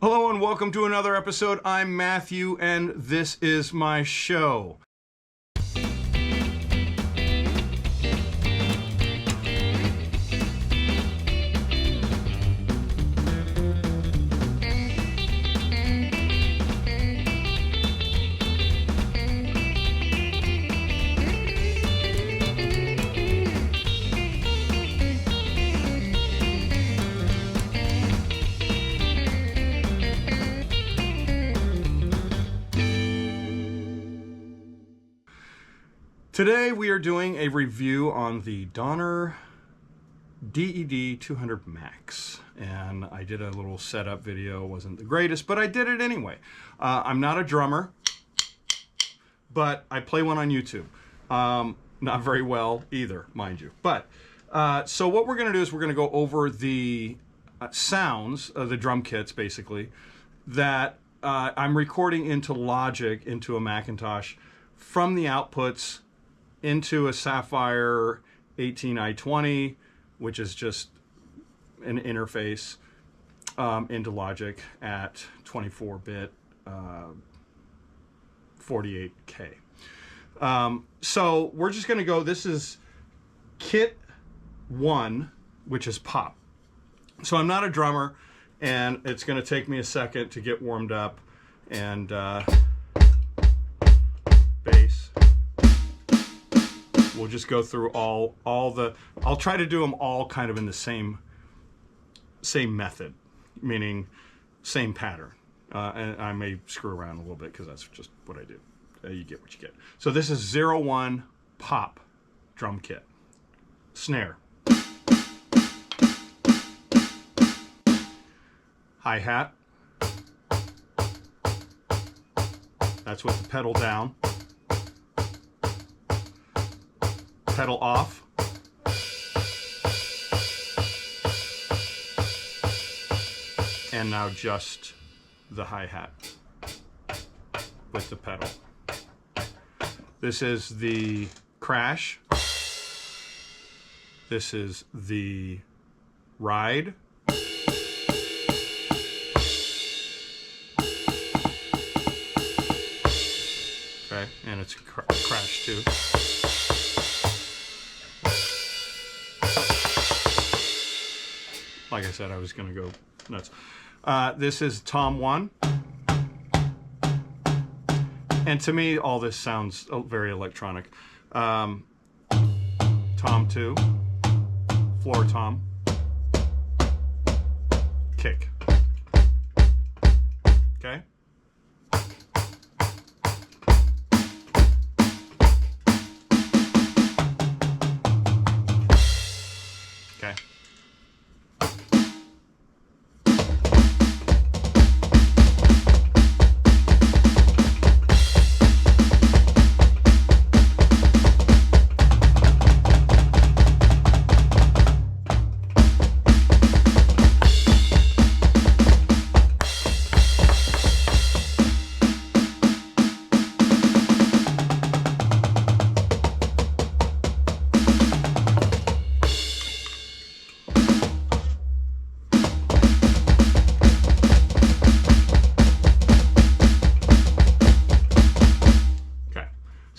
Hello and welcome to another episode. I'm Matthew and this is my show. Today we are doing a review on the Donner DED-200 MAX, and I did a little setup video. It wasn't the greatest, but I did it anyway. I'm not a drummer, but I play one on YouTube. Not very well either, mind you. But so what we're going to do is we're going to go over the sounds of the drum kits, basically, that I'm recording into Logic, into a Macintosh, from the outputs into a Sapphire 18i20, which is just an interface, into Logic at 24-bit 48K. So we're just going to go, this is kit 1, which is pop. So I'm not a drummer, and it's going to take me a second to get warmed up, and bass. We'll just go through all the, I'll try to do them all kind of in the same method, meaning same pattern. And I may screw around a little bit because that's just what I do. You get what you get. So this is 01 pop drum kit. Snare. Hi-hat. That's with the pedal down. Pedal off. And now just the hi-hat with the pedal. This is the crash. This is the ride. Okay, and it's crash too. Like I said, I was going to go nuts. This is Tom 1. And to me, all this sounds very electronic. Tom 2. Floor tom. Kick. Okay? Okay.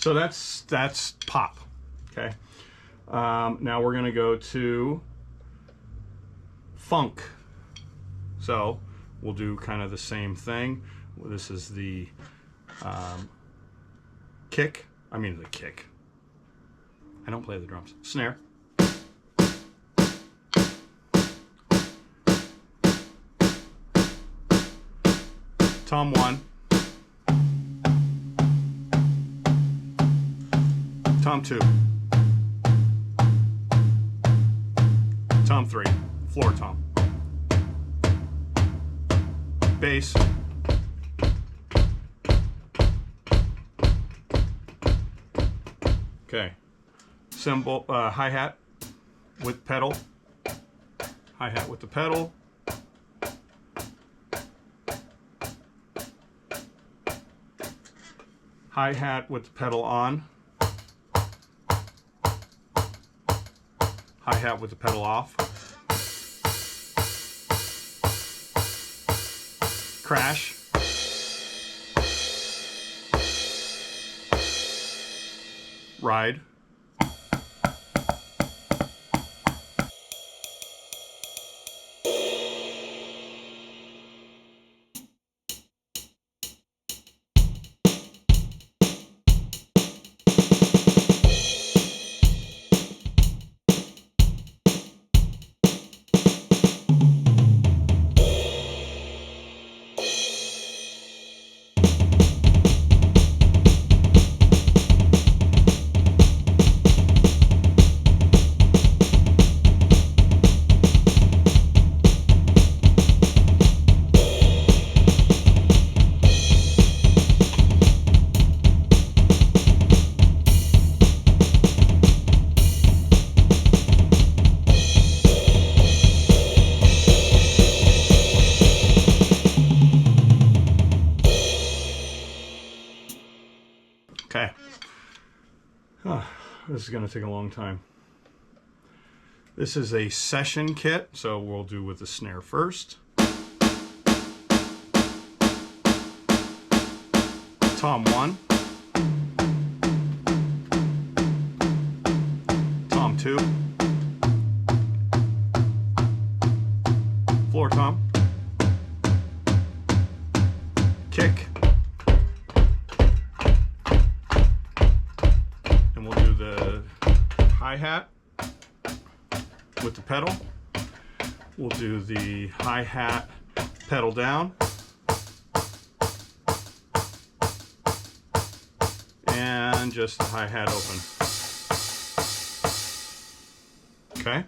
So that's pop, okay? Now we're gonna go to funk. So we'll do kind of the same thing. This is the kick. I don't play the drums. Snare. Tom 1. Tom 2. Tom 3. Floor tom. Bass. Okay. Cymbal, hi-hat with pedal. Hi-hat with the pedal. Hi-hat with the pedal on. Hi-hat with the pedal off. crash, ride, okay. This is going to take a long time. This is a session kit, so we'll do with the snare first. Tom 1. Tom 2. Floor tom. Kick. And we'll do the hi-hat with the pedal. We'll do the hi-hat pedal down. And just the hi-hat open. Okay.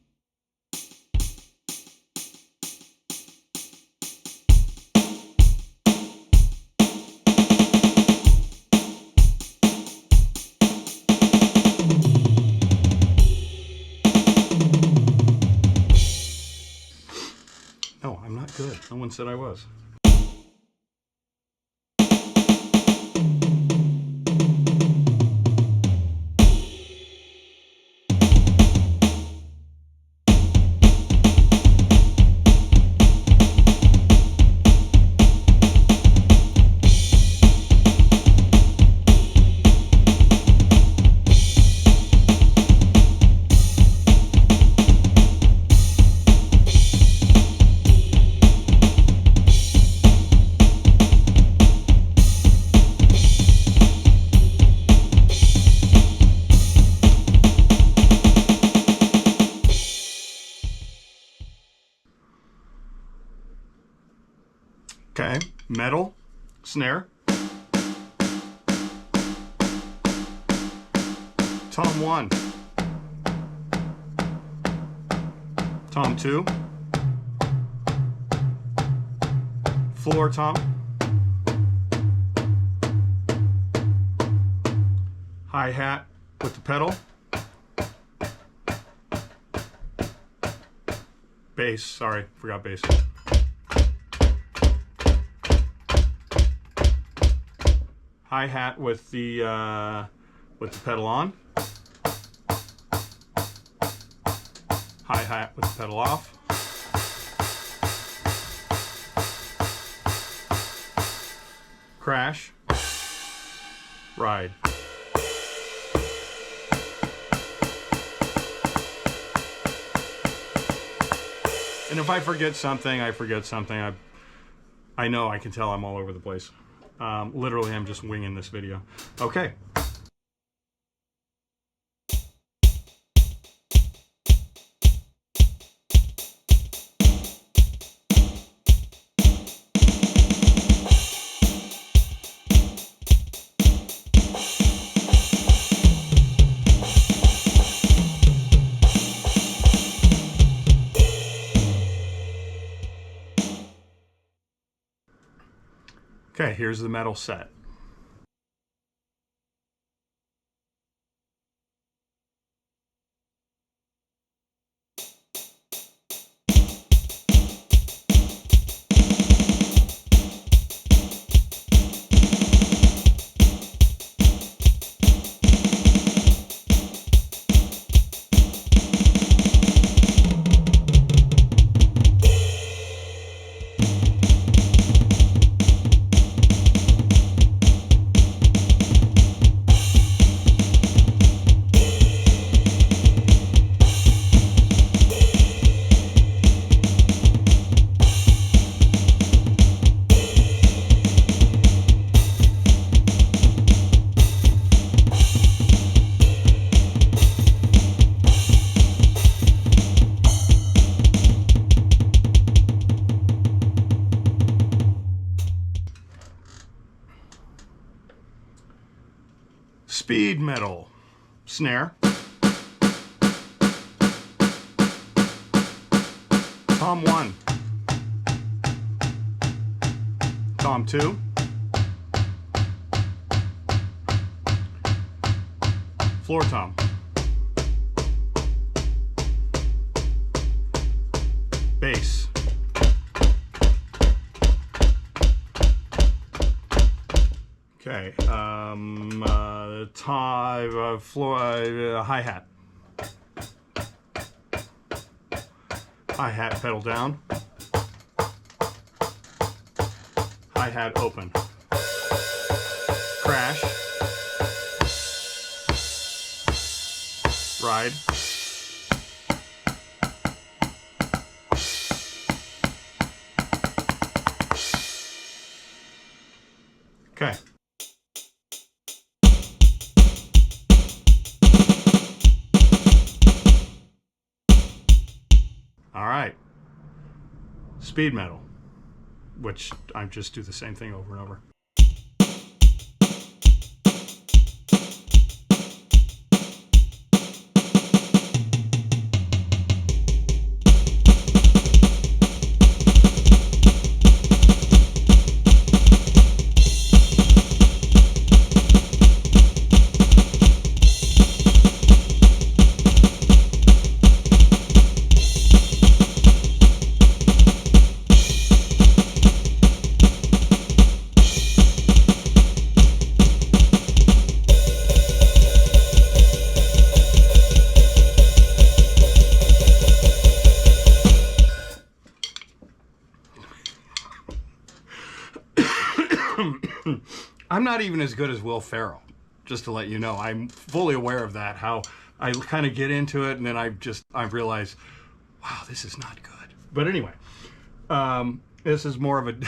No, I'm not good. No one said I was. Okay, metal, snare. Tom 1. Tom 2. Floor tom. Hi-hat with the pedal. Bass, sorry, forgot bass. Hi-hat with the pedal on. Hi-hat with the pedal off. Crash. Ride. And if I forget something, I forget something. I know, I can tell I'm all over the place. Literally, I'm just winging this video. Okay. Okay, here's the metal set. Speed metal. Snare. Tom 1. Tom 2. Floor tom. Bass. Okay, hi-hat. Hi-hat pedal down. Hi-hat open. Crash. Ride. Okay. All right. Speed metal, which I just do the same thing over and over. I'm not even as good as Will Ferrell, just to let you know. I'm fully aware of that, how I kind of get into it and then I realize, wow, this is not good. But anyway, this is more of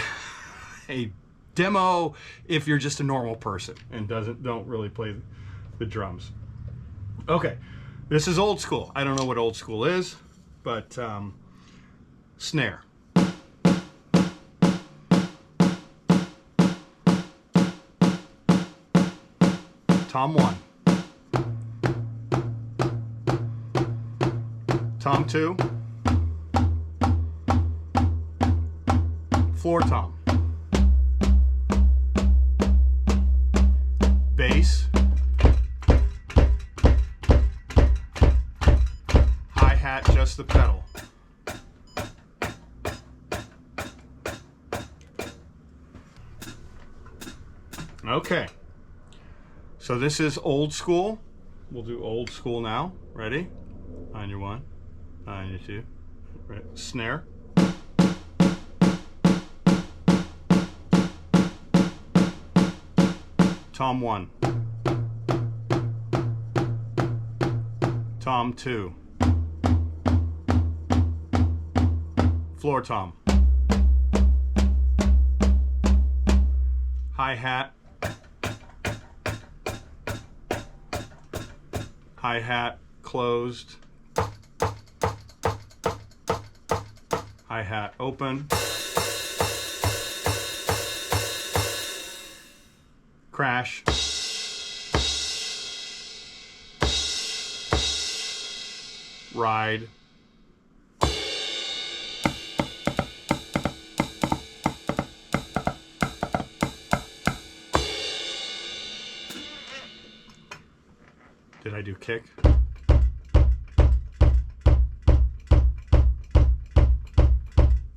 a demo if you're just a normal person and don't really play the drums. Okay, this is old school. I don't know what old school is, but snare. Tom 1. Tom 2. Floor tom. Bass. Hi-hat, just the pedal. Okay. So this is old school. We'll do old school now. Ready? On your 1, on your 2. Right. Snare. Tom 1. Tom 2. Floor tom. Hi-hat. Hi-hat closed. Hi-hat open. Crash. Ride. Did I do kick?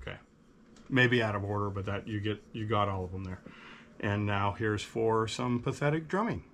Okay. Maybe out of order, but that you got all of them there. And now here's for some pathetic drumming.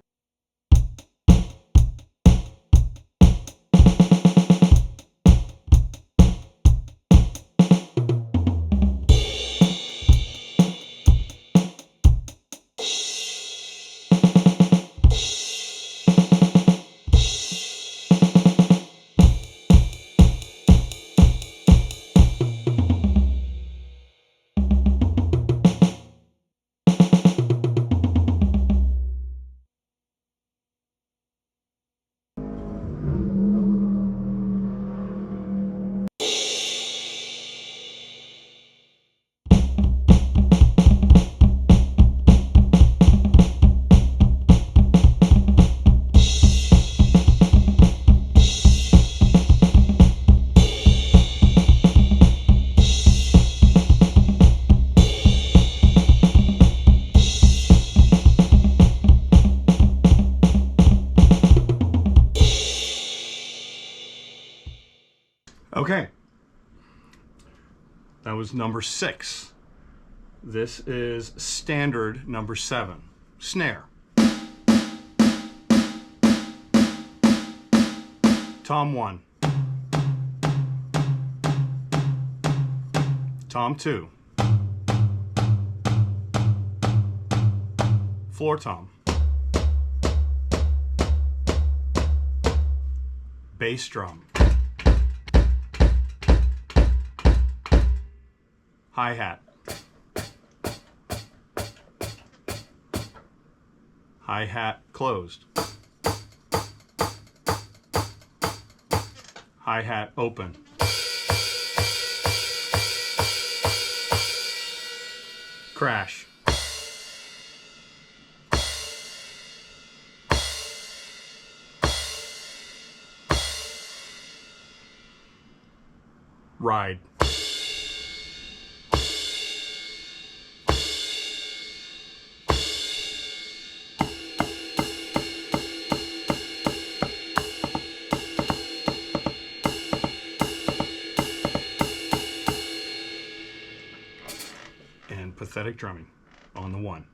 Okay. That was number 6. This is standard number 7. Snare. Tom 1. Tom 2. Floor tom. Bass drum. Hi-hat. Hi-hat closed. Hi-hat open. Crash. Ride. And pathetic drumming on the 1.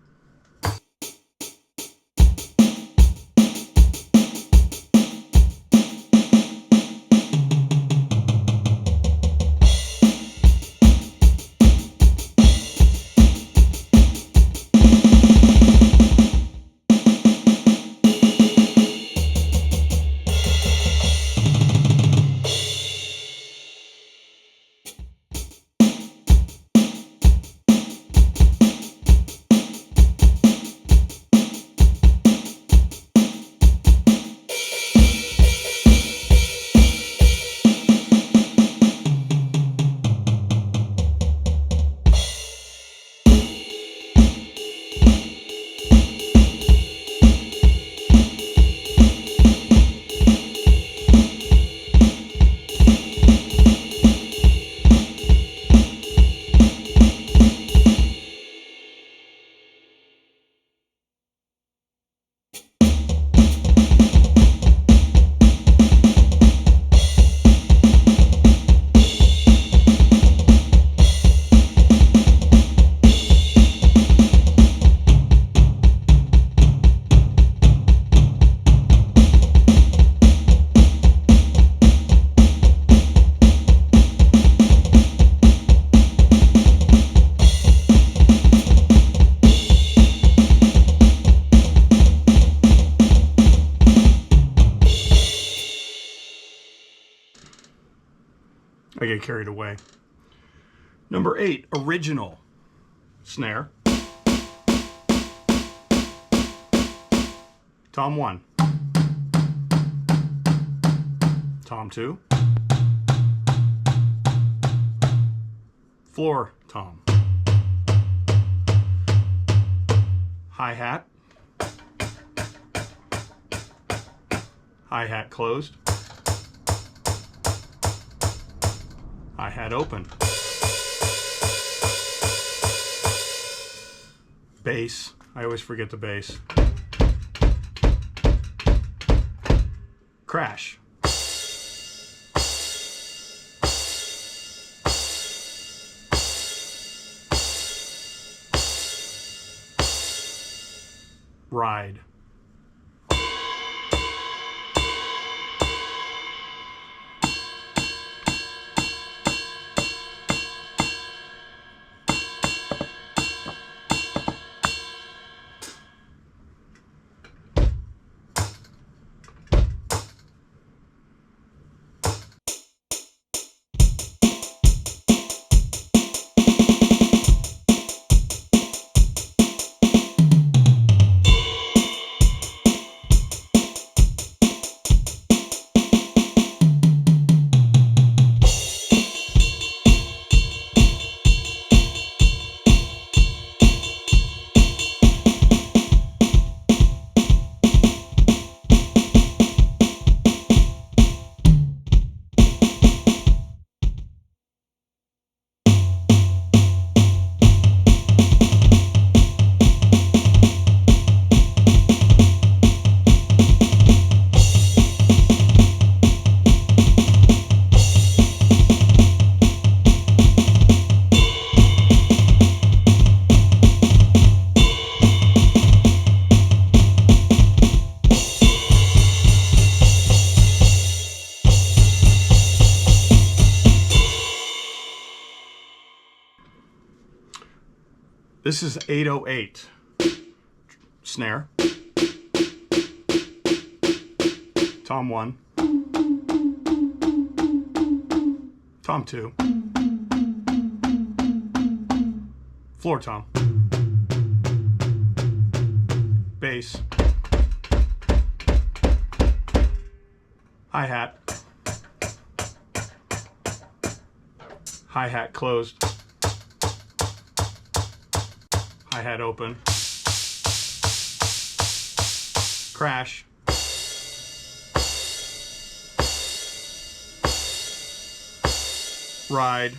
I get carried away. Number 8, original. Snare. Tom 1. Tom 2. Floor tom. Hi-hat. Hi-hat closed. Hi-hat open. Bass. I always forget the bass. Crash. Ride. This is 808 snare, tom 1, tom 2, floor tom, bass, hi-hat, hi-hat closed, hi-hat open, crash, ride,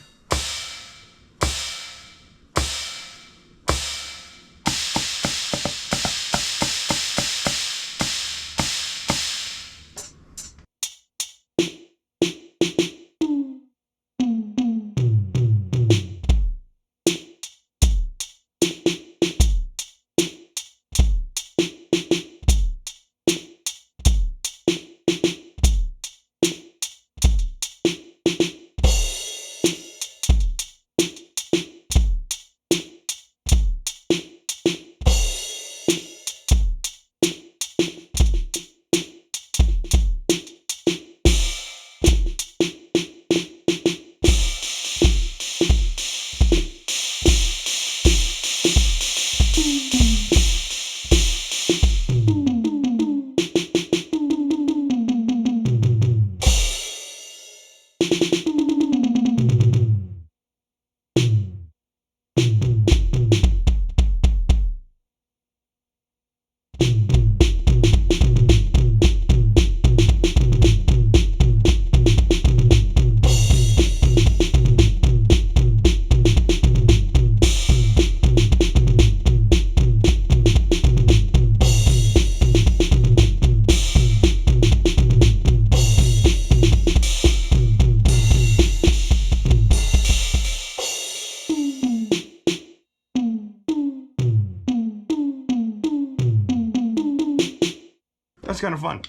That's kind of fun.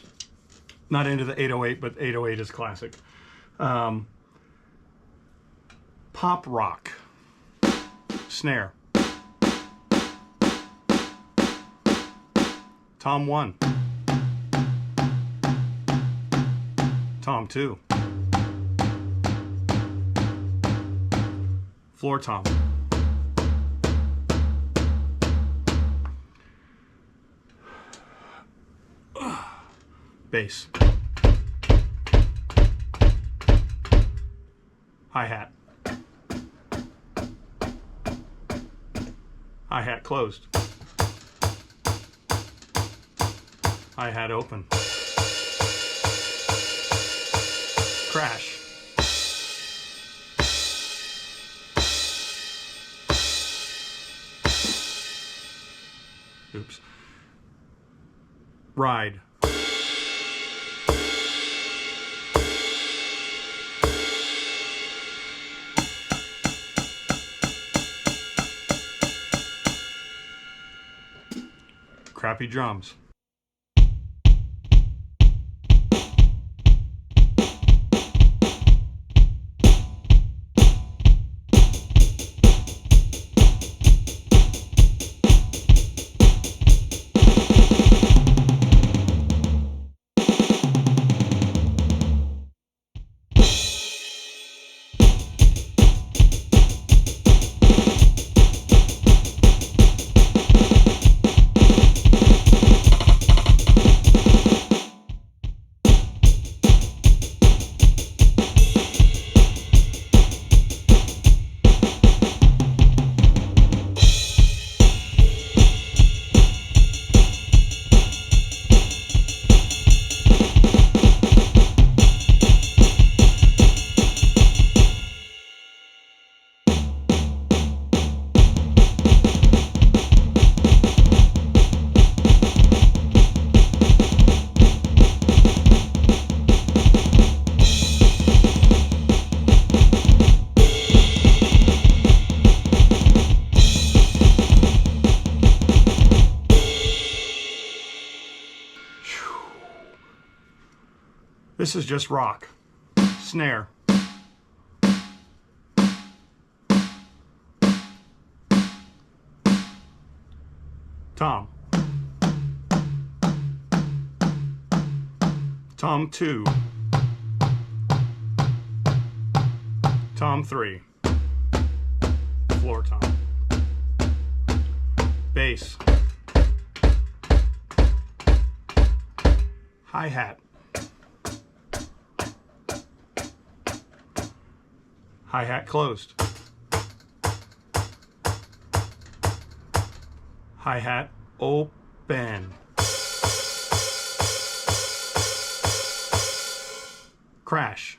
Not into the 808, but 808 is classic. Pop rock. Snare. Tom 1. Tom 2. Floor tom. Bass. Hi-hat. Hi-hat closed. Hi-hat open. Crash. Oops. Ride. Crappy drums. This is just rock. Snare. Tom. Tom 2. Tom 3. Floor tom. Bass. Hi-hat. Hi-hat closed. Hi-hat open. Crash.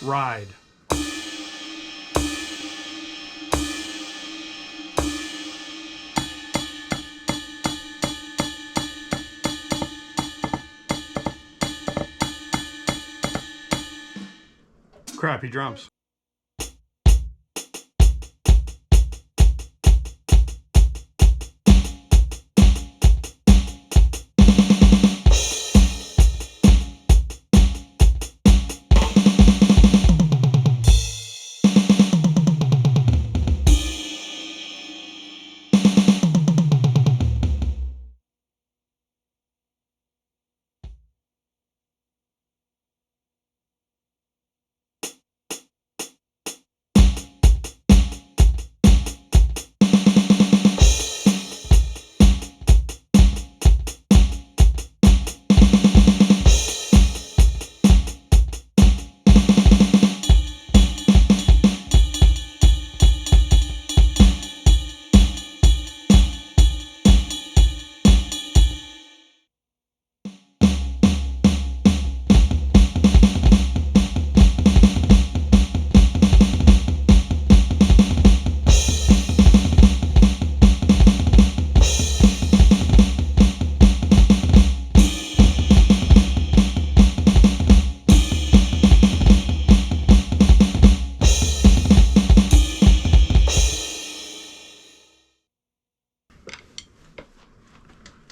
Ride. Crappy drums.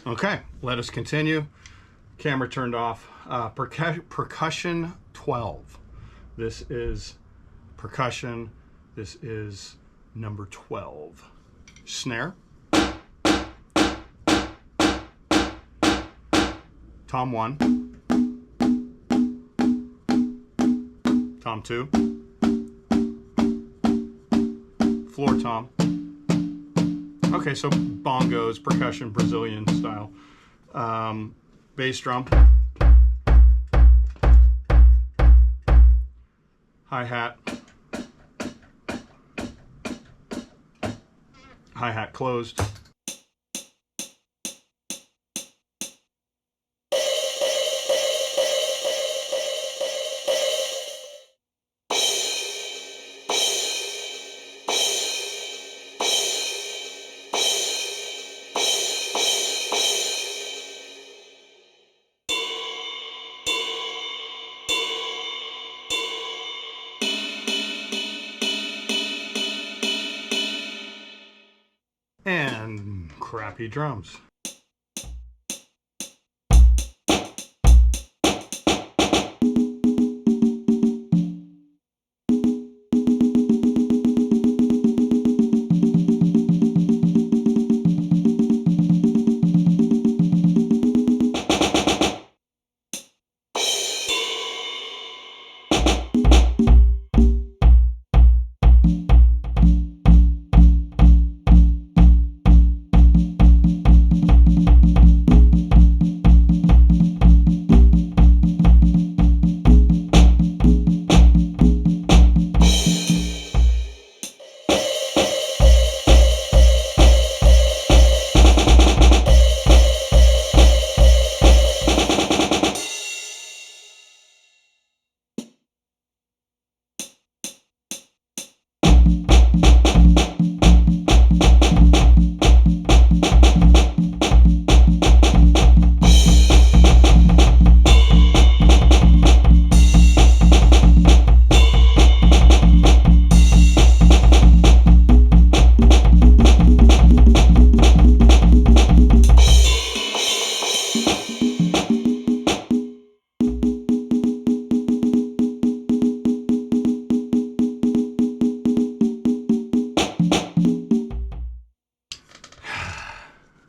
Okay, let us continue. Camera turned off. Percussion 12. This is percussion. This is number 12. Snare. Tom 1. Tom 2. Floor tom. Okay, so bongos, percussion, Brazilian style. Bass drum. Hi-hat. Hi-hat closed. And crappy drums.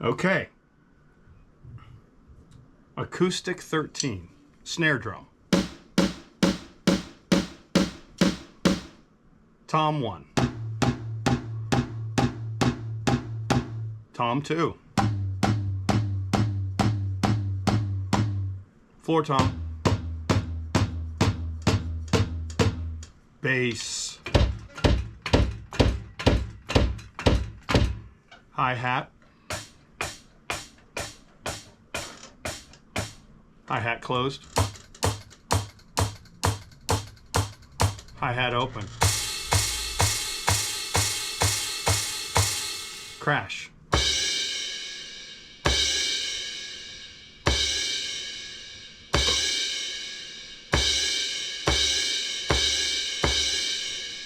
Okay. Acoustic 13. Snare drum. Tom 1. Tom 2. Floor tom. Bass. Hi-hat. Hi-hat closed. Hi-hat open. Crash.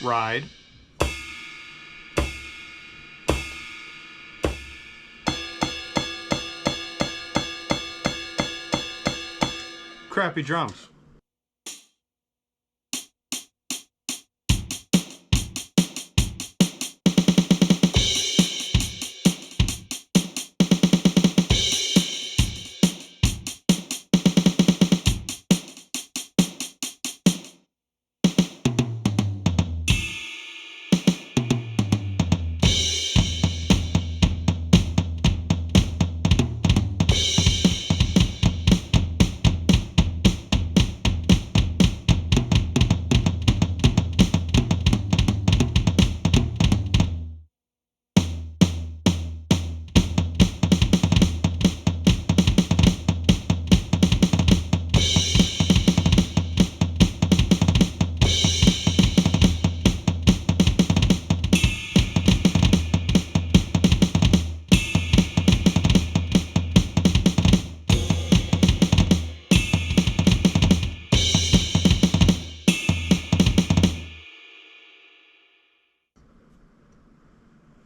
Ride. Crappy drums.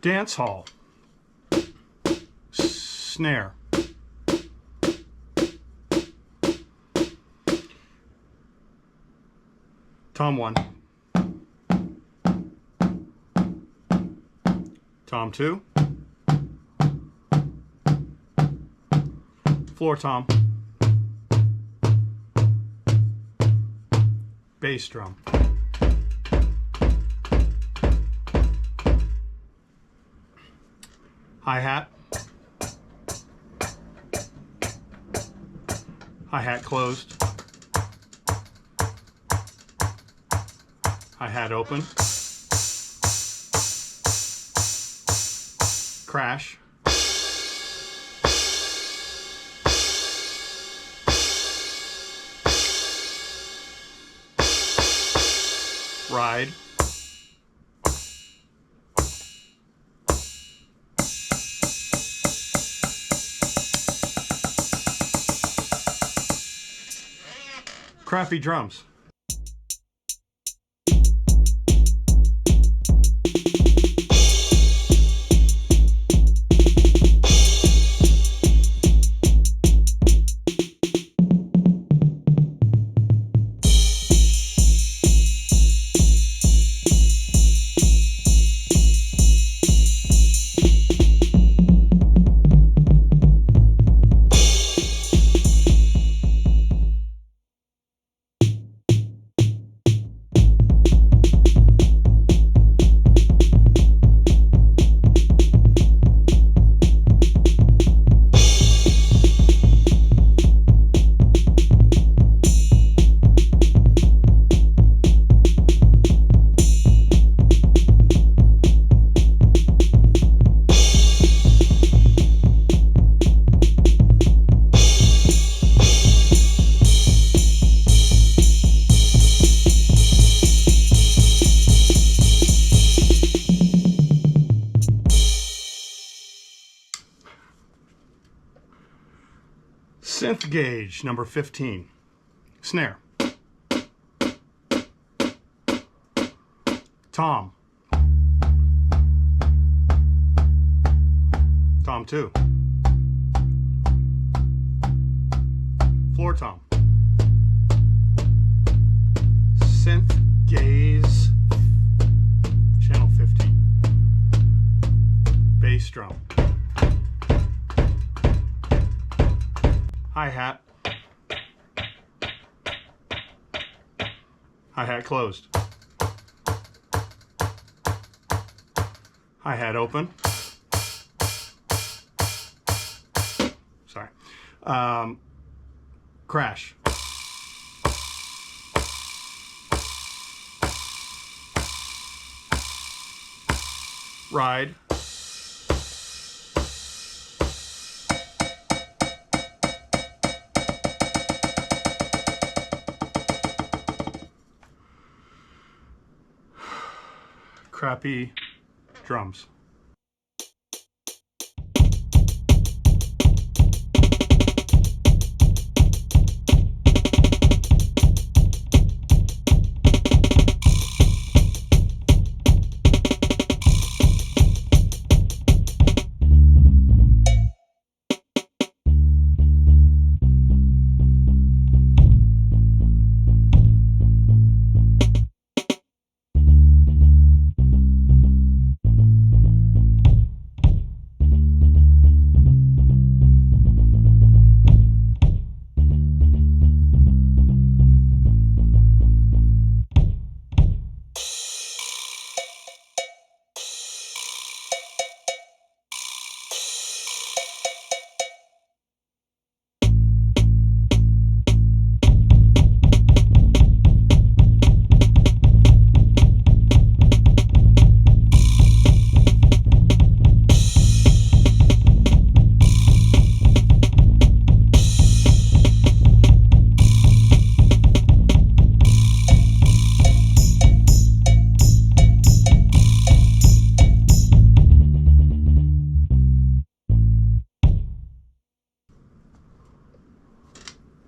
Dance hall. Snare. Tom 1. Tom 2. Floor tom. Bass drum. Hi-hat. Hi-hat closed. Hi-hat open. Crash. Ride. Crappy drums. Synth gauge, number 15. Snare. Tom. Tom 2. Floor tom. Synth gaze, channel 15. Bass drum. Hi-hat. Hi-hat closed. Hi-hat open. Sorry. Crash. Ride. Crappy drums.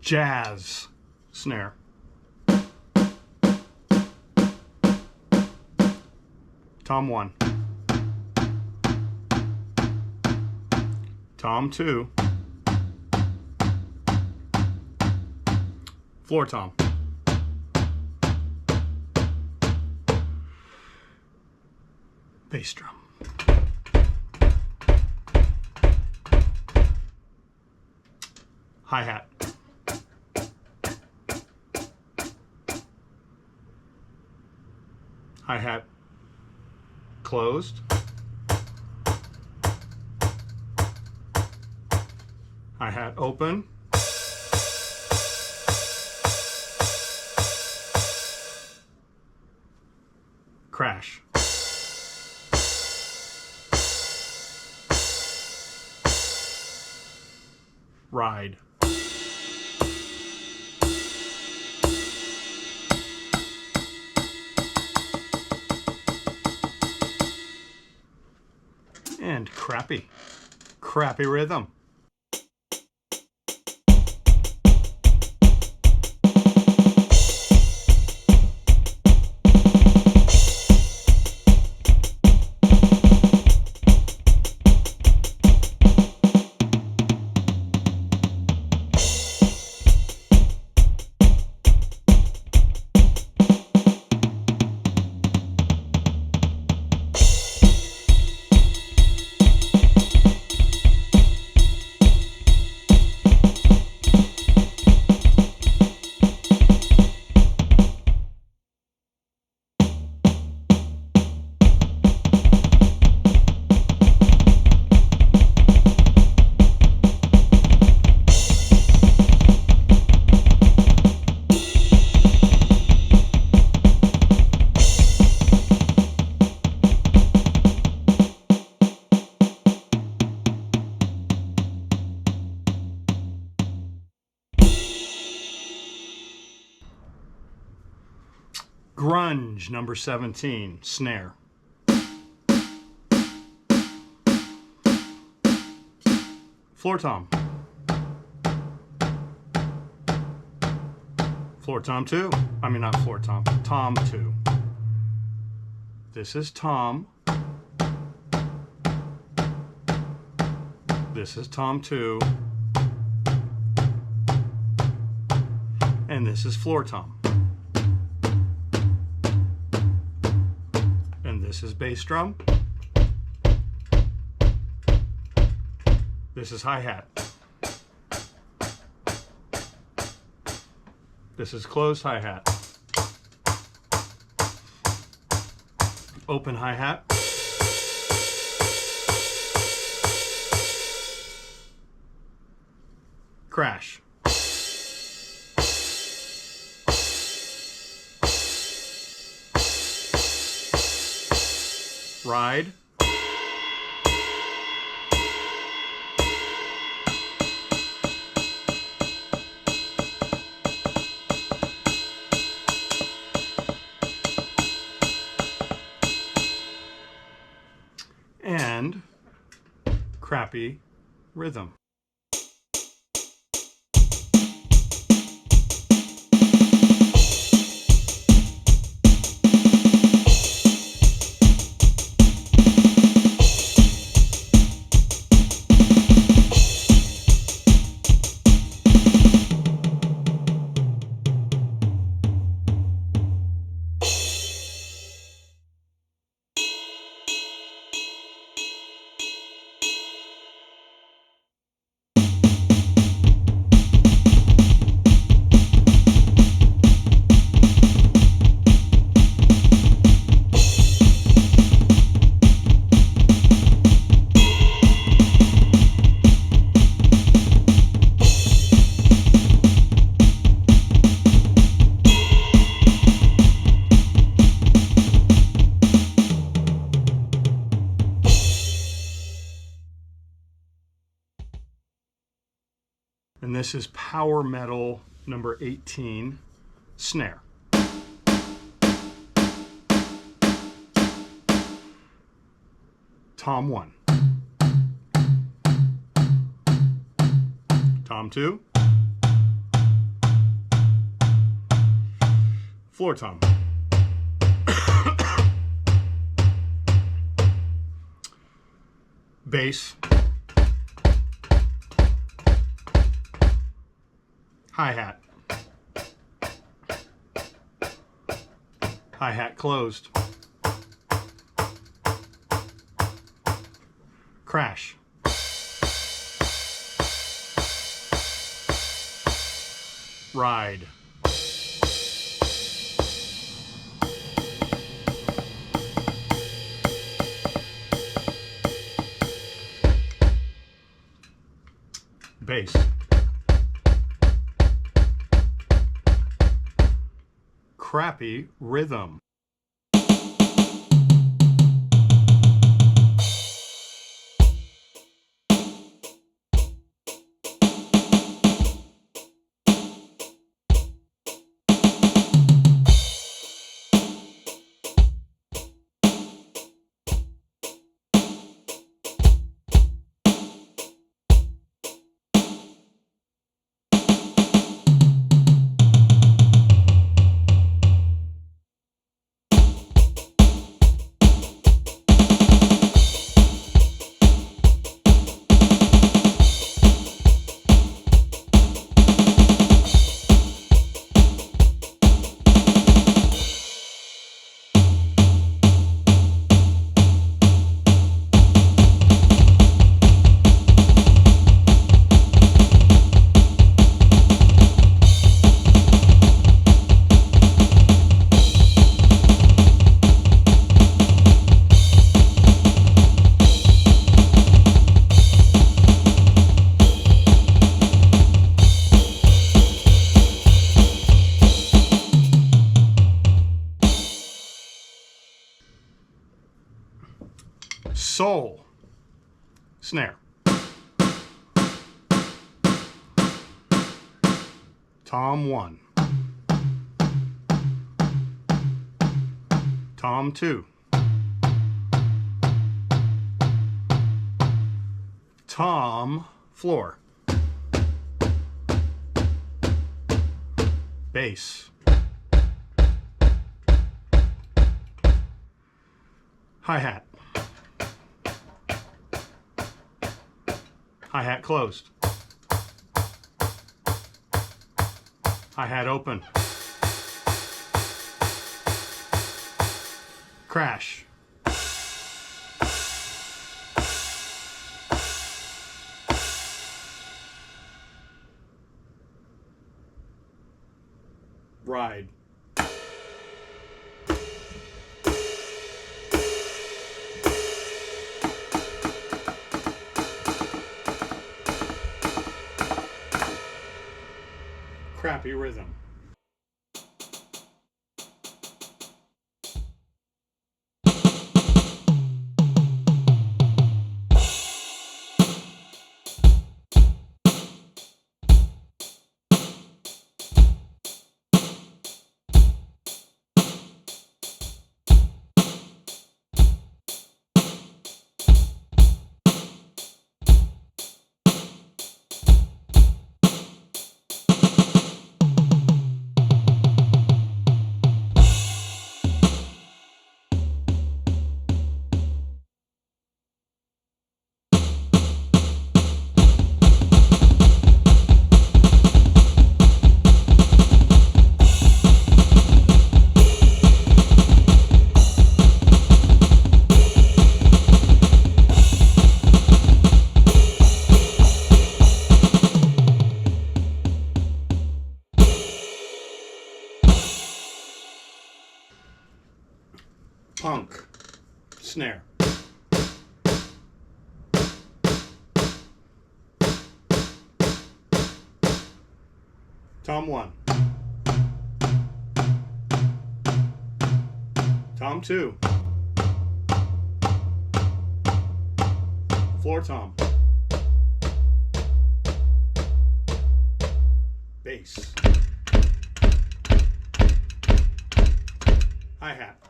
Jazz snare. Tom 1. Tom 2. Floor tom. Bass drum. Hi-hat. Hi-hat closed. Hi-hat open. Crash. Ride. And crappy rhythm. Grunge, number 17, snare. Floor tom. Floor tom 2. I mean, not floor tom, tom 2. This is tom. This is tom 2. And this is floor tom. This is bass drum. This is hi-hat. This is closed hi-hat. Open hi-hat. Crash. Ride. And crappy rhythm. And this is Power Metal number 18, snare. Tom 1. Tom 2. Floor tom. Bass. Hi-hat. Hi-hat closed. Crash. Ride. Bass. Crappy rhythm. Soul. Snare. Tom 1. Tom 2. Tom floor. Bass. Hi-hat. Hi-hat closed. Hi-hat open. Crash. Ride. Crappy rhythm. Punk. Snare. Tom 1. Tom 2. Floor tom. Bass. Hi-hat.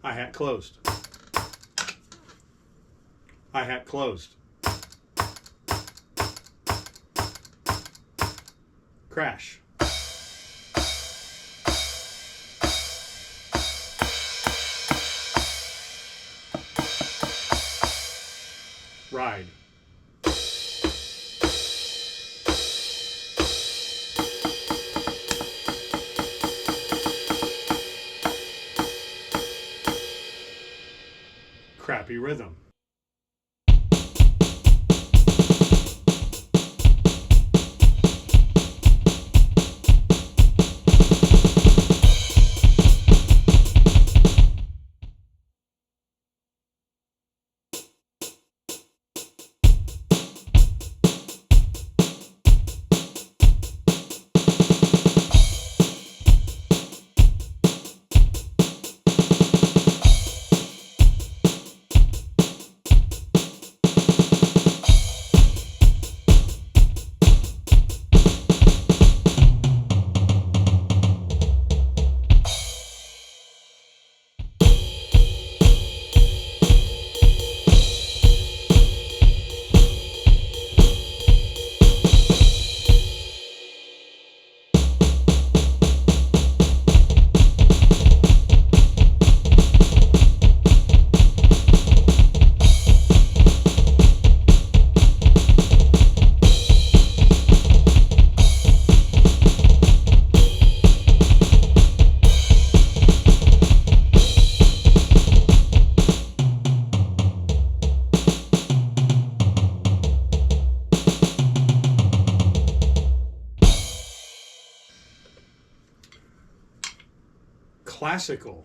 Hi-hat closed. Hi-hat closed. Crash. Ride. Crappy rhythm. Classical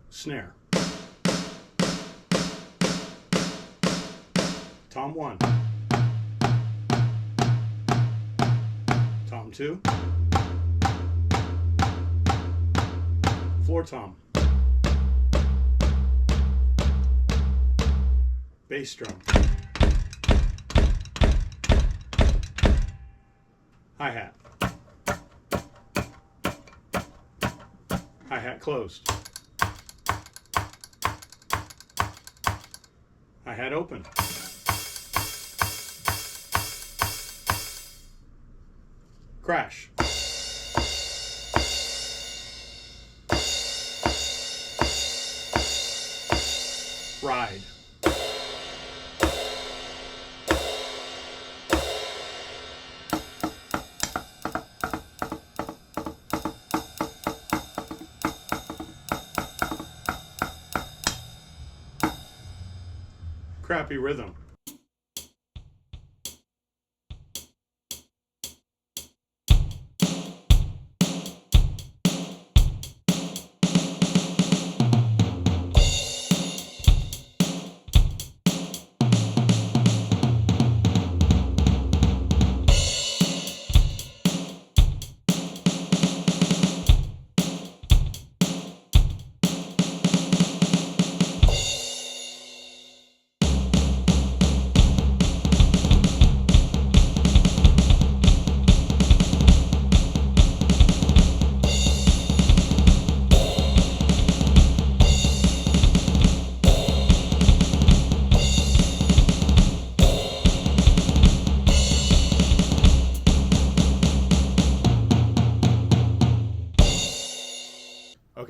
snare. Tom 1. Tom 2. Floor tom. Bass drum. Hi-hat. Hi-hat closed. Hi-hat open. Crash. Ride. Crappy rhythm.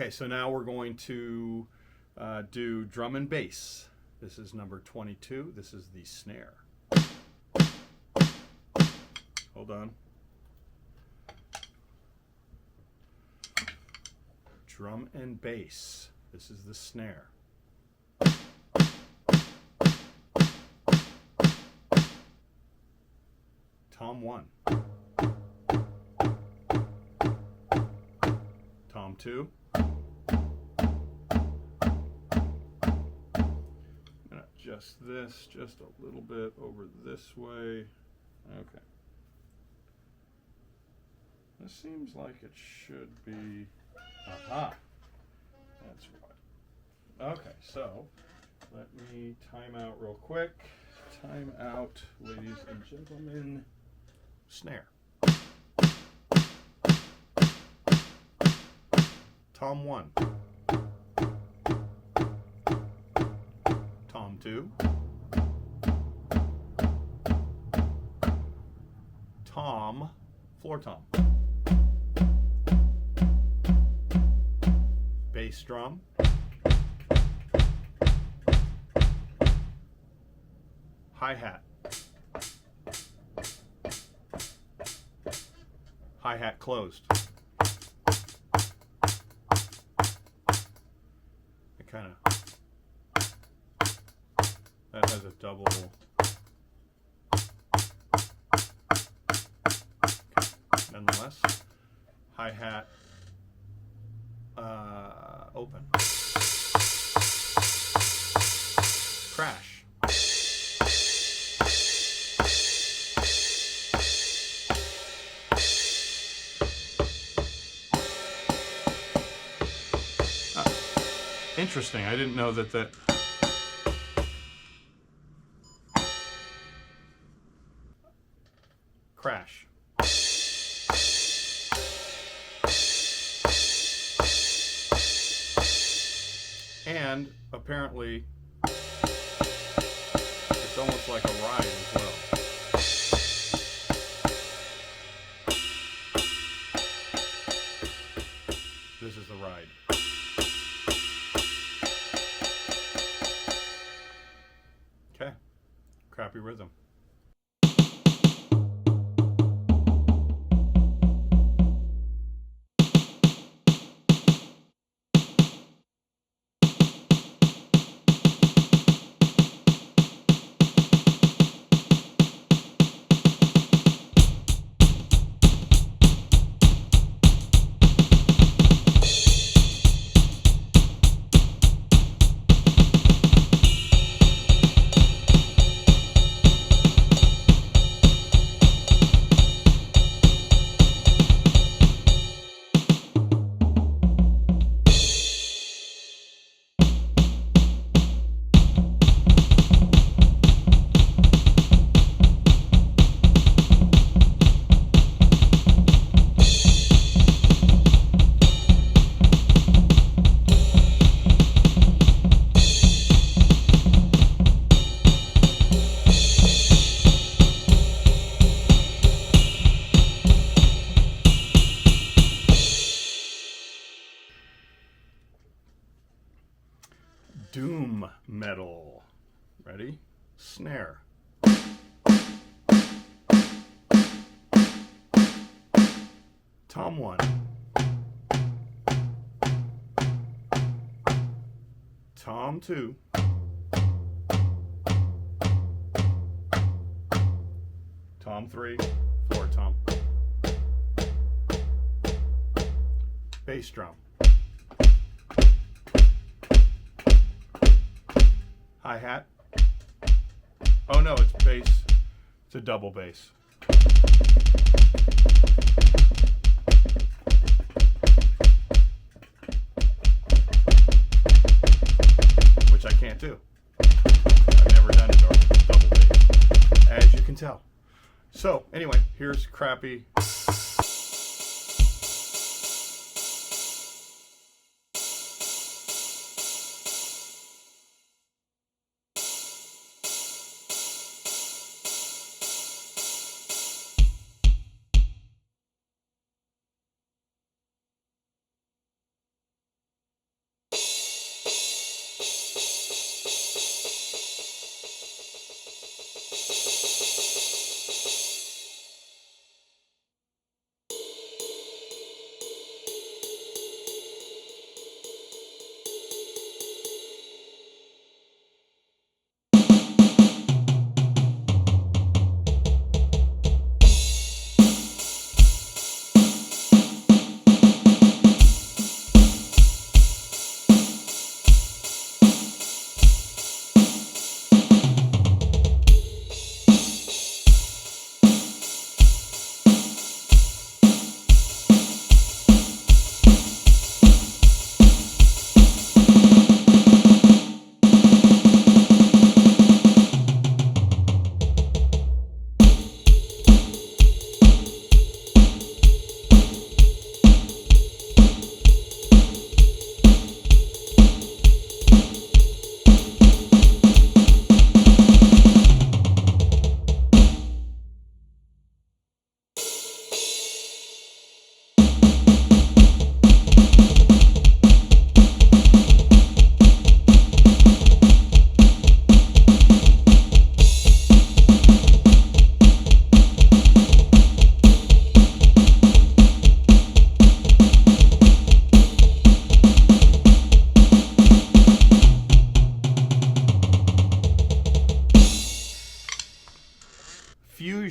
Okay, so now we're going to do drum and bass. This is number 22. This is the snare. Hold on. Drum and bass. This is the snare. Tom 1. Tom 2. Adjust this just a little bit over this way. Okay. This seems like it should be. Aha. That's right. Okay, so let me time out real quick. Time out, ladies and gentlemen. Snare. Tom 1. Tom 2. Tom, floor tom. Bass drum. Hi-hat. Hi-hat closed. It kind of, that has a double. Okay. Nonetheless, hi-hat open. Crash. Interesting. I didn't know that crash. And apparently it's almost like a ride as well. This is the ride. Okay, crappy rhythm. Doom metal. Ready? Snare. Tom 1. Tom 2. Tom 3. Floor tom. Bass drum. Hi-hat. Oh no, it's bass. It's a double bass. Which I can't do. I've never done it or double bass, as you can tell. So anyway, here's crappy.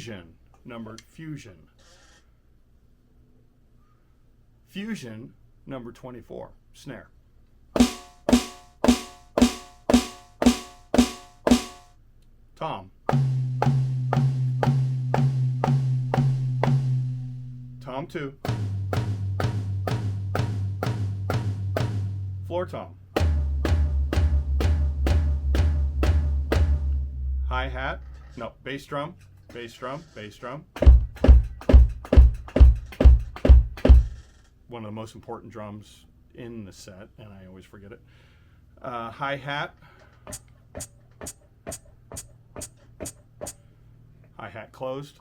Fusion number 24, snare. Tom. Tom 2. Floor tom. Hi-hat. No, bass drum, bass drum, bass drum. One of the most important drums in the set, and I always forget it. Hi-hat. Hi-hat closed.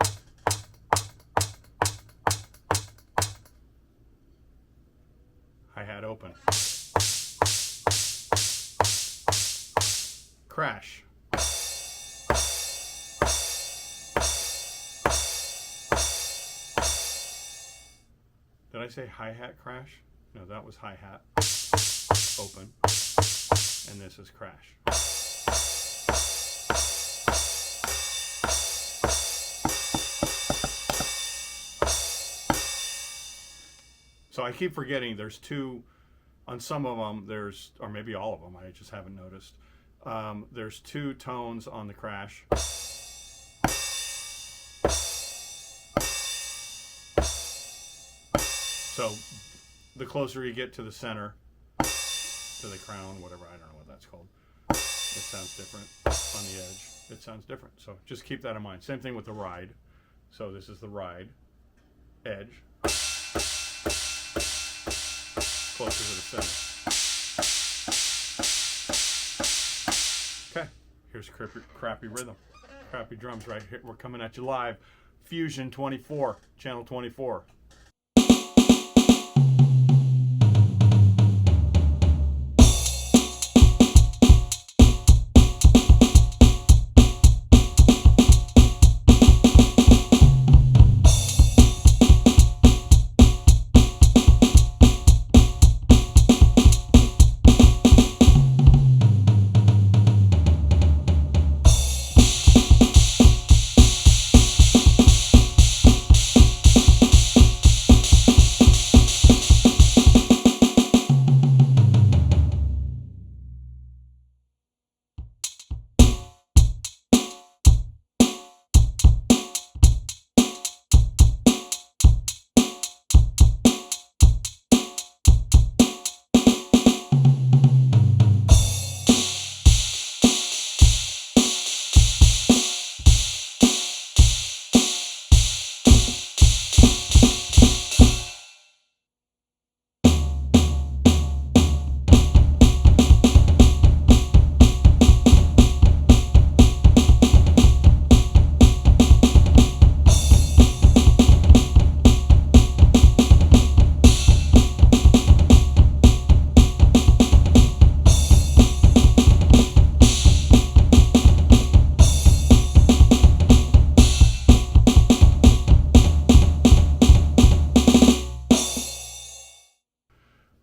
Hi-hat open. Crash. Did I say hi-hat crash? No, that was hi-hat open, and this is crash. So I keep forgetting there's two, on some of them there's, or maybe all of them, I just haven't noticed. There's two tones on the crash. So the closer you get to the center, to the crown, whatever, I don't know what that's called, it sounds different. On the edge, it sounds different. So just keep that in mind. Same thing with the ride. So this is the ride, edge, closer to the center. Okay, here's crappy rhythm, crappy drums right here. We're coming at you live. Fusion 24, channel 24.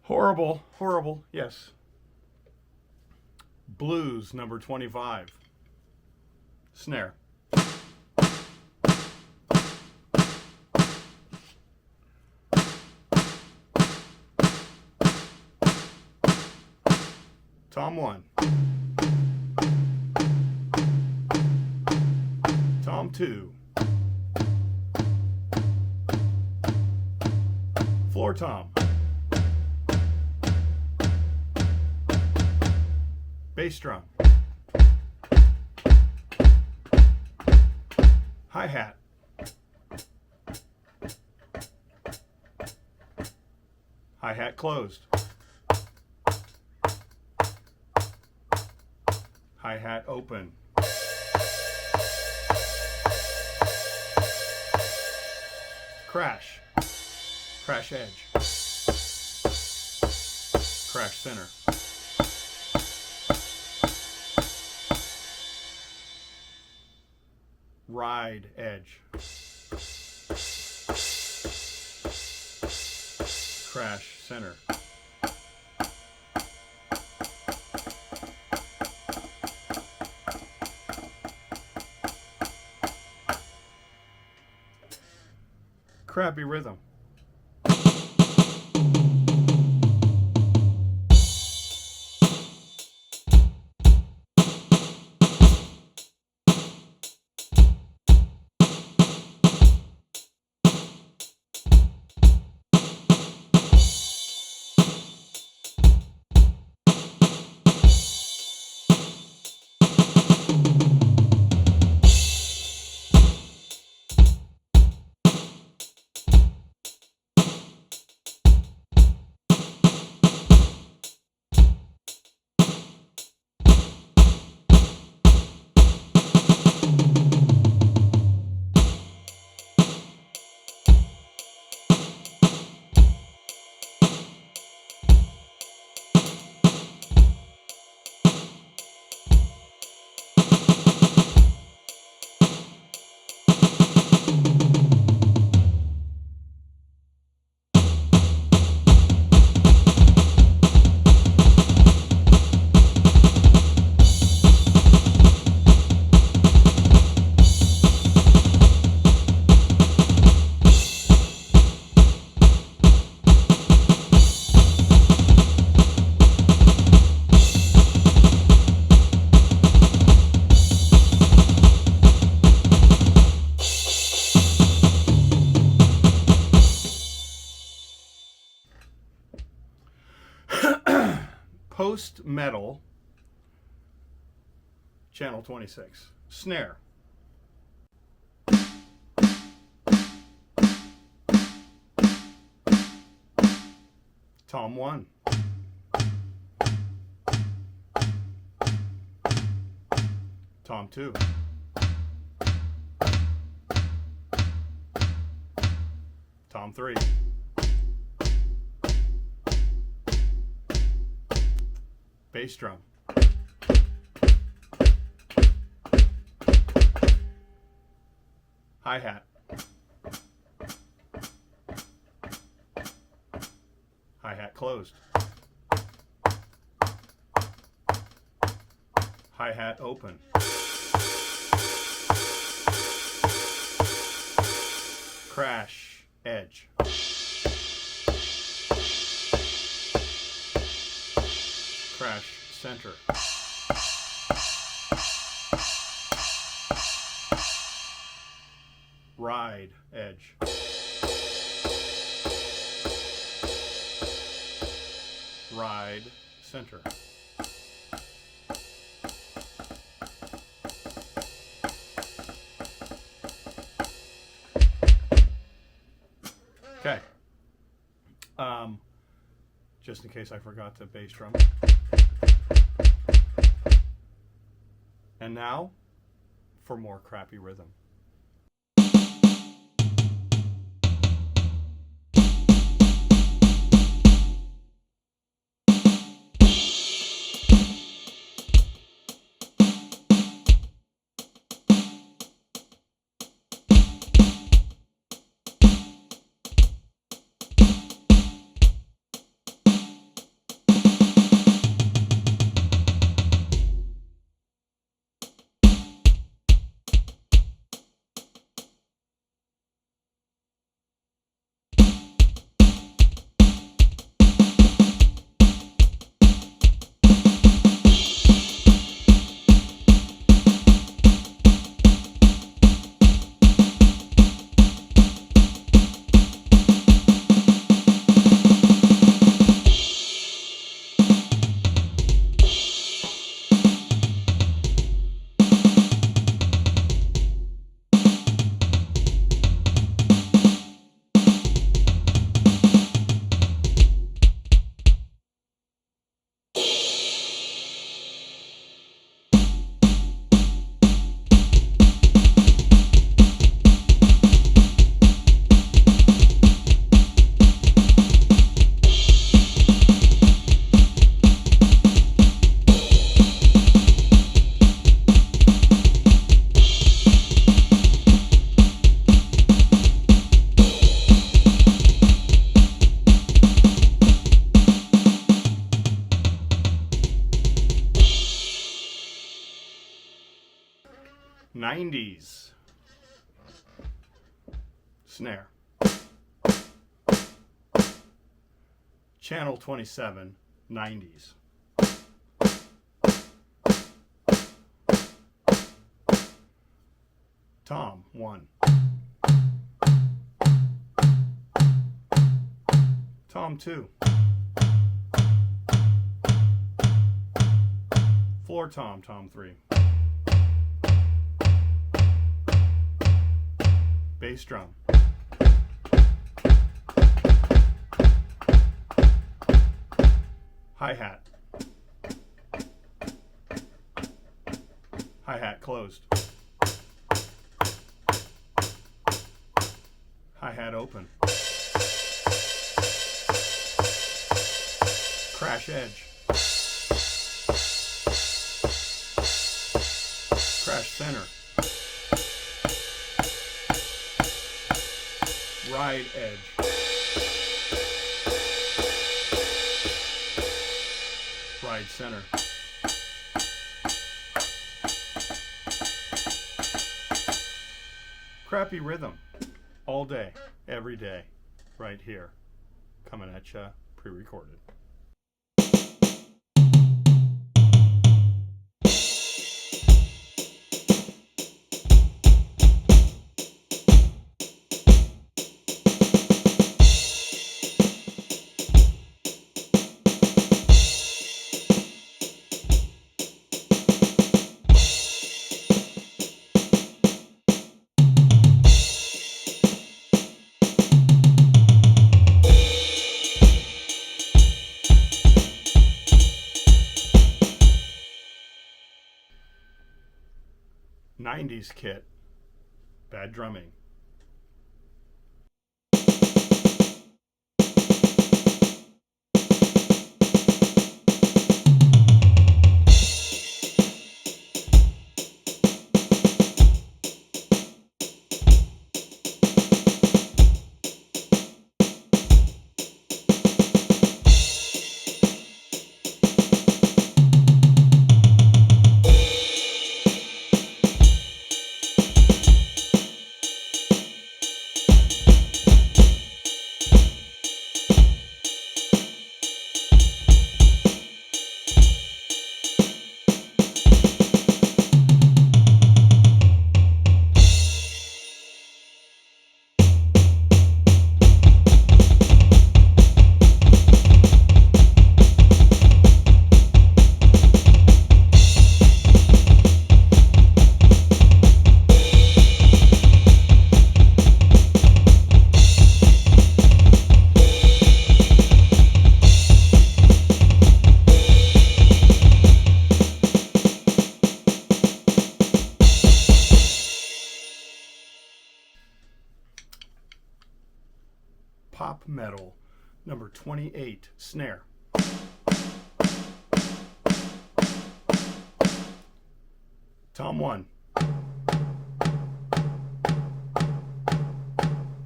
Horrible, horrible, yes. Blues number 25. Snare. Tom 1. Tom 2. Floor tom. Bass drum. Hi-hat. Hi-hat closed. Hi-hat open. Crash. Crash edge. Crash center. Ride edge. Crash center. crappy rhythm. Post metal, channel 26, snare. Tom 1. Tom 2. Tom 3. Bass drum. Hi-hat. Hi-hat closed. Hi-hat open. Crash, edge. Crash, center. Ride, edge. Ride, center. Okay. Just in case I forgot the bass drum. And now, for more crappy rhythm. '90s snare. Channel 27, 90s. Tom 1. Tom 2. Floor tom, Tom 3. Bass drum. Hi-hat. Hi-hat closed. Hi-hat open. Crash edge. Crash center. Ride edge. Ride center. Crappy rhythm. All day, every day, right here. Coming at ya, pre-recorded. '90s kit. Bad drumming. Pop metal, number 28, snare. Tom 1.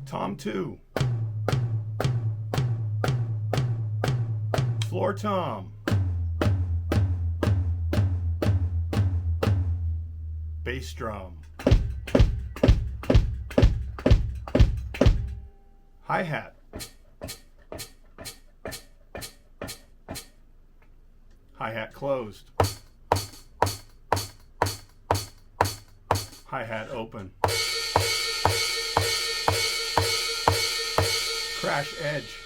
Tom 2. Floor tom. Bass drum. Hi-hat. Hi-hat closed. Hi-hat open. Crash edge.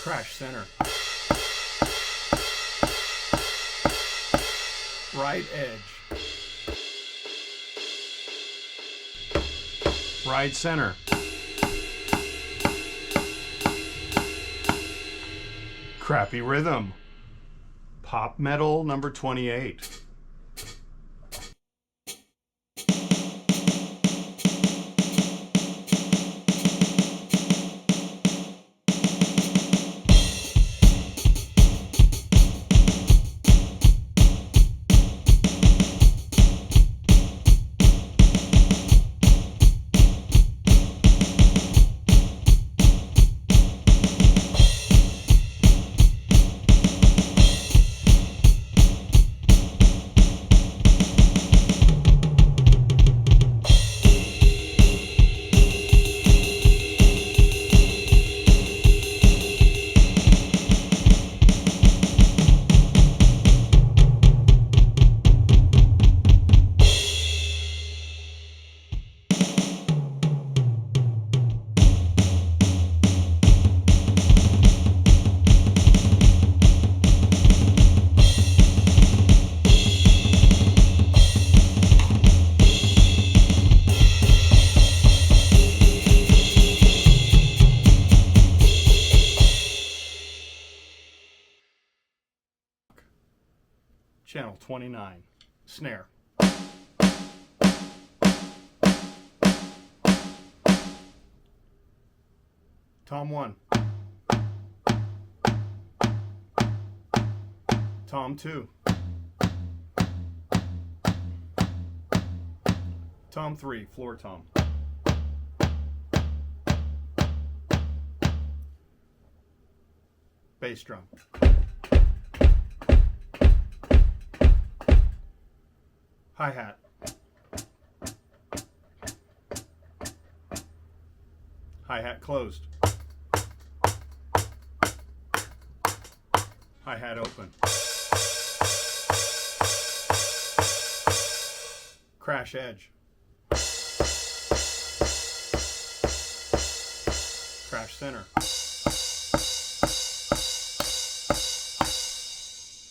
Crash center. Ride edge. Ride center. Crappy rhythm. Pop metal, number 28. channel 29, snare. Tom 1. Tom 2. Tom 3, floor tom. Bass drum. Hi-hat. Hi-hat closed. Hi-hat open. Crash edge. Crash center.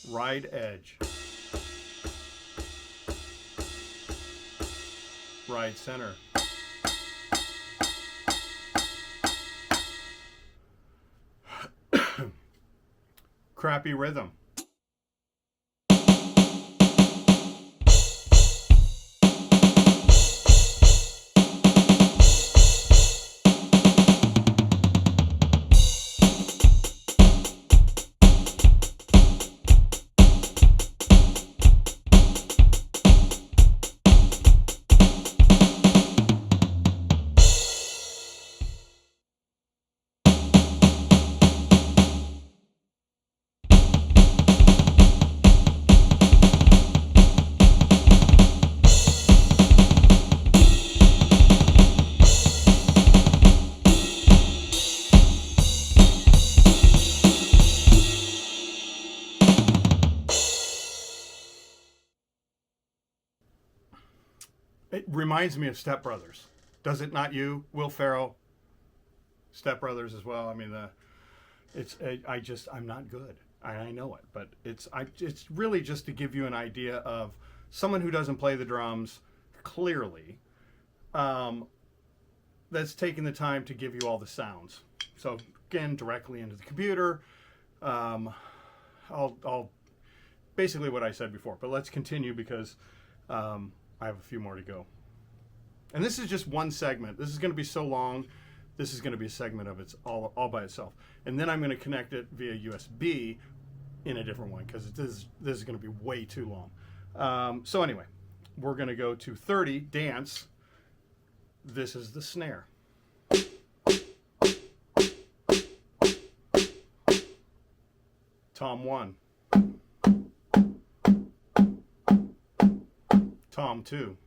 Ride edge. Ride center. Crappy rhythm. It reminds me of Step Brothers. Does it not you? Will Ferrell, Step Brothers as well. I mean, I'm not good. I know it, but it's really just to give you an idea of someone who doesn't play the drums clearly, that's taking the time to give you all the sounds. So again, directly into the computer. I'll basically what I said before, but let's continue because I have a few more to go. And this is just one segment. This is going to be so long. This is going to be a segment of it's all by itself. And then I'm going to connect it via USB in a different one because this is going to be way too long. So anyway, we're going to go to 30, dance. This is the snare. Tom 1. Tom 2.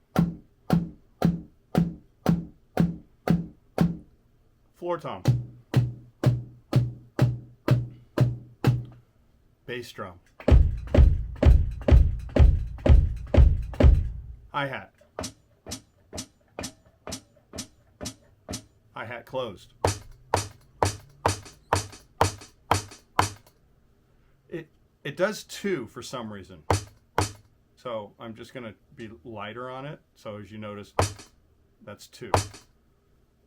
Floor tom. Bass drum. Hi-hat. Hi-hat closed. It does 2 for some reason. So I'm just going to be lighter on it. So as you notice, that's 2.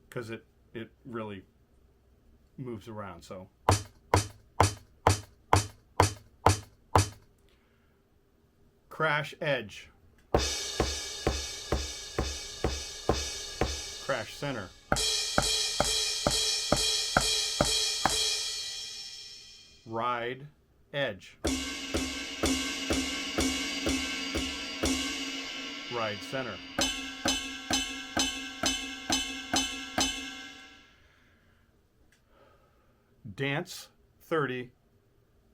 Because it really moves around. So crash edge. Crash center. Ride edge. Ride center. Dance 30,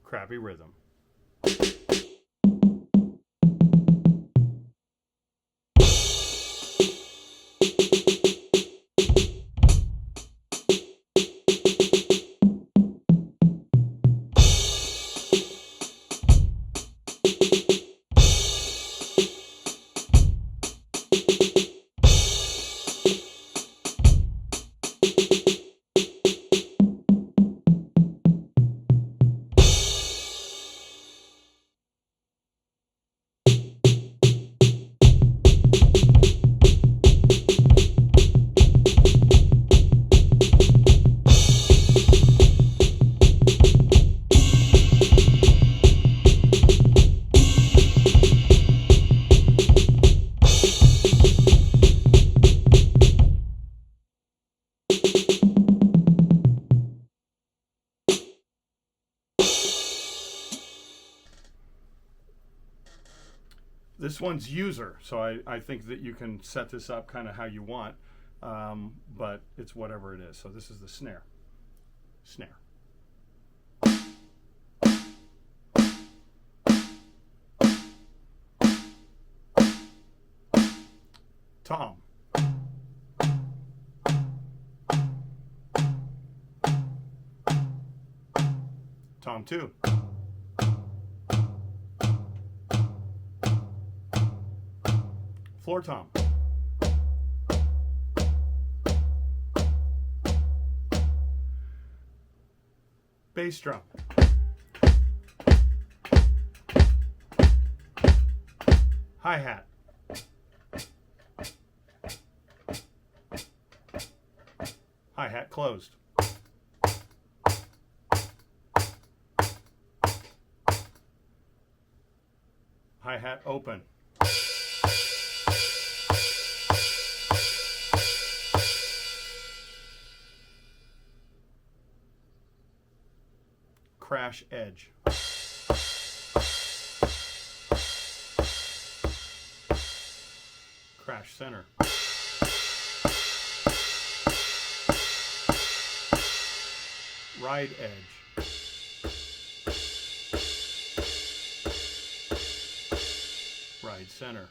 crappy rhythm. This one's user, so I think that you can set this up kind of how you want, but it's whatever it is. So this is the snare. Snare. Tom. Tom 2. Floor tom. Bass drum. Hi-hat. Hi-hat closed. Hi-hat open. Crash edge. Crash center. Ride edge. Ride center.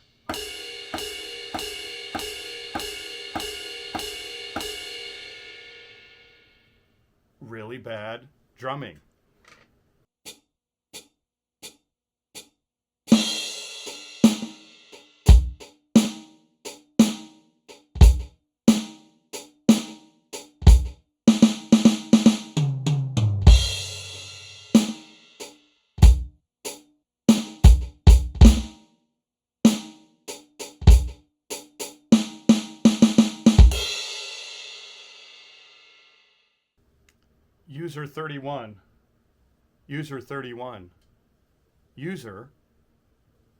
Really bad drumming. User 31. User 31. User,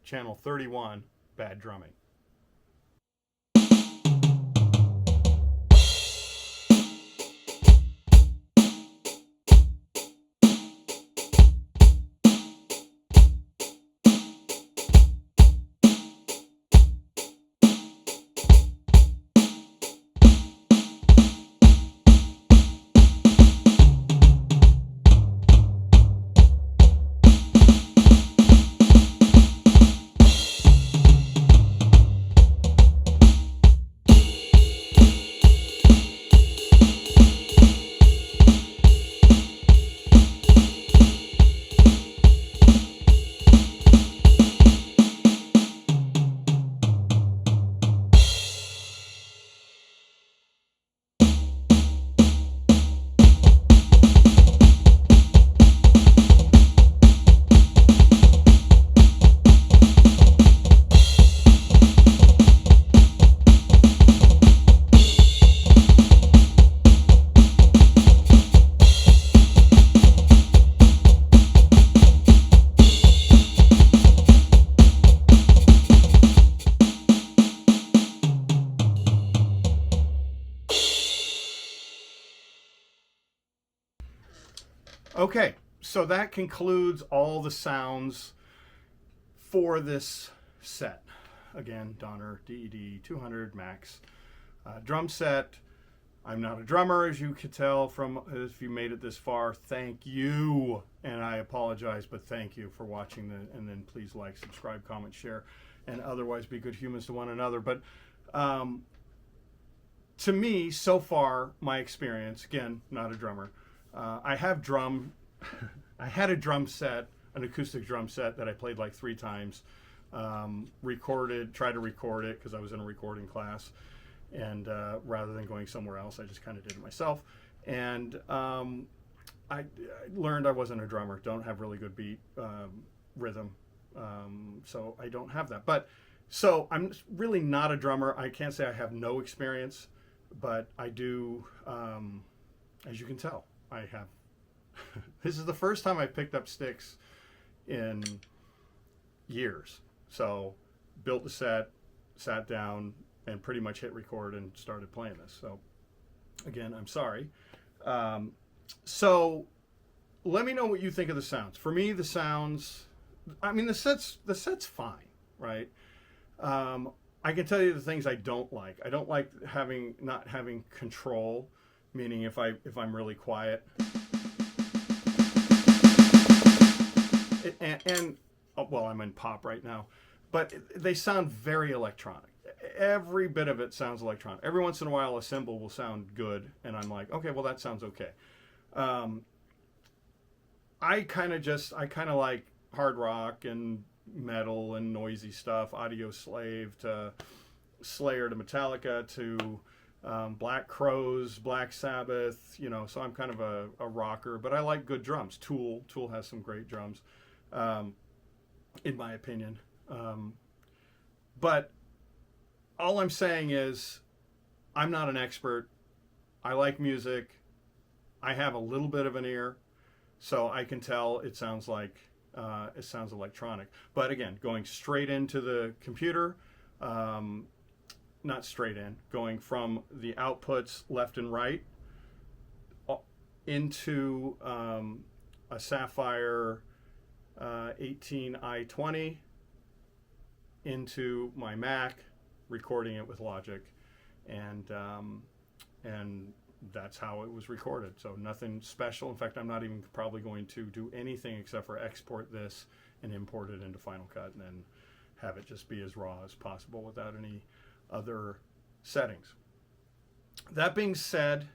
channel 31, bad drumming. Okay, so that concludes all the sounds for this set. Again, Donner DED-200 MAX drum set. I'm not a drummer, as you could tell from if you made it this far. Thank you, and I apologize, but thank you for watching. And then please like, subscribe, comment, share, and otherwise be good humans to one another. But to me, so far, my experience, again, not a drummer, I had a drum set, an acoustic drum set that I played like 3 times, tried to record it because I was in a recording class, and rather than going somewhere else, I just kind of did it myself. And I learned I wasn't a drummer, don't have really good beat rhythm, so I don't have that. But so I'm really not a drummer. I can't say I have no experience, but I do, as you can tell, I have. This is the first time I picked up sticks in years. So built the set, sat down, and pretty much hit record and started playing this. So again, I'm sorry. So let me know what you think of the sounds. For me, the sounds, I mean, the set's fine. right? I can tell you the things I don't like. I don't like not having control, meaning if I'm really quiet. Well, I'm in pop right now, but they sound very electronic. Every bit of it sounds electronic. Every once in a while, a cymbal will sound good, and I'm like, okay, well, that sounds okay. I kind of like hard rock and metal and noisy stuff, Audio Slave to Slayer to Metallica to Black Crowes, Black Sabbath, you know, so I'm kind of a rocker, but I like good drums. Tool has some great drums, in my opinion. But all I'm saying is I'm not an expert. I like music. I have a little bit of an ear, so I can tell it sounds electronic. But again, going straight into the computer, not straight in, going from the outputs left and right into a Sapphire 18i20 into my Mac, recording it with Logic, and that's how it was recorded. So nothing special. In fact, I'm not even probably going to do anything except for export this and import it into Final Cut, and then have it just be as raw as possible without any other settings. That being said,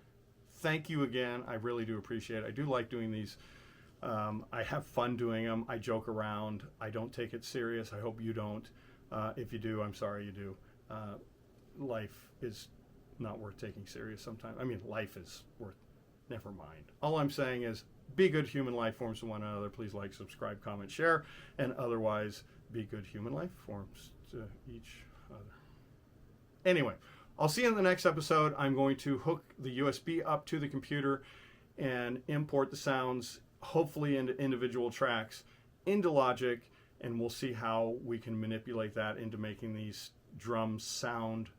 thank you again. I really do appreciate it. I do like doing these. I have fun doing them. I joke around. I don't take it serious. I hope you don't. If you do, I'm sorry you do. Life is not worth taking serious sometimes. I mean, life is worth, never mind. All I'm saying is be good human life forms to one another. Please like, subscribe, comment, share, and otherwise be good human life forms to each other. Anyway, I'll see you in the next episode. I'm going to hook the USB up to the computer and import the sounds, hopefully into individual tracks, into Logic, and we'll see how we can manipulate that into making these drums sound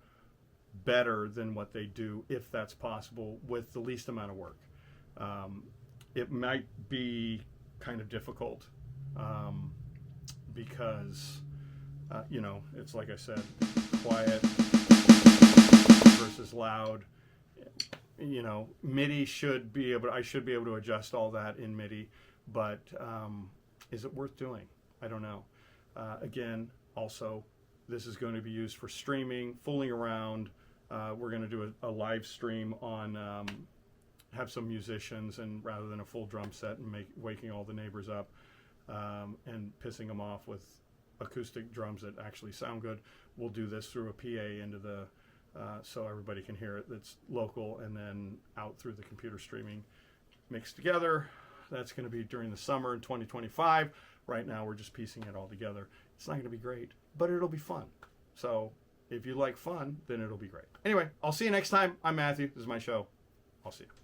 better than what they do, if that's possible, with the least amount of work. It might be kind of difficult because, you know, it's like I said, quiet versus loud. You know, MIDI I should be able to adjust all that in MIDI, but is it worth doing? I don't know. Again, also, this is going to be used for streaming, fooling around. We're going to do a live stream on, have some musicians, and rather than a full drum set and waking all the neighbors up and pissing them off with acoustic drums that actually sound good, we'll do this through a PA into the, so everybody can hear it, that's local, and then out through the computer streaming mixed together. That's going to be during the summer in 2025. Right now we're just piecing it all together. It's not going to be great, but it'll be fun. So if you like fun, then it'll be great. Anyway, I'll see you next time. I'm Matthew. This is my show. I'll see you.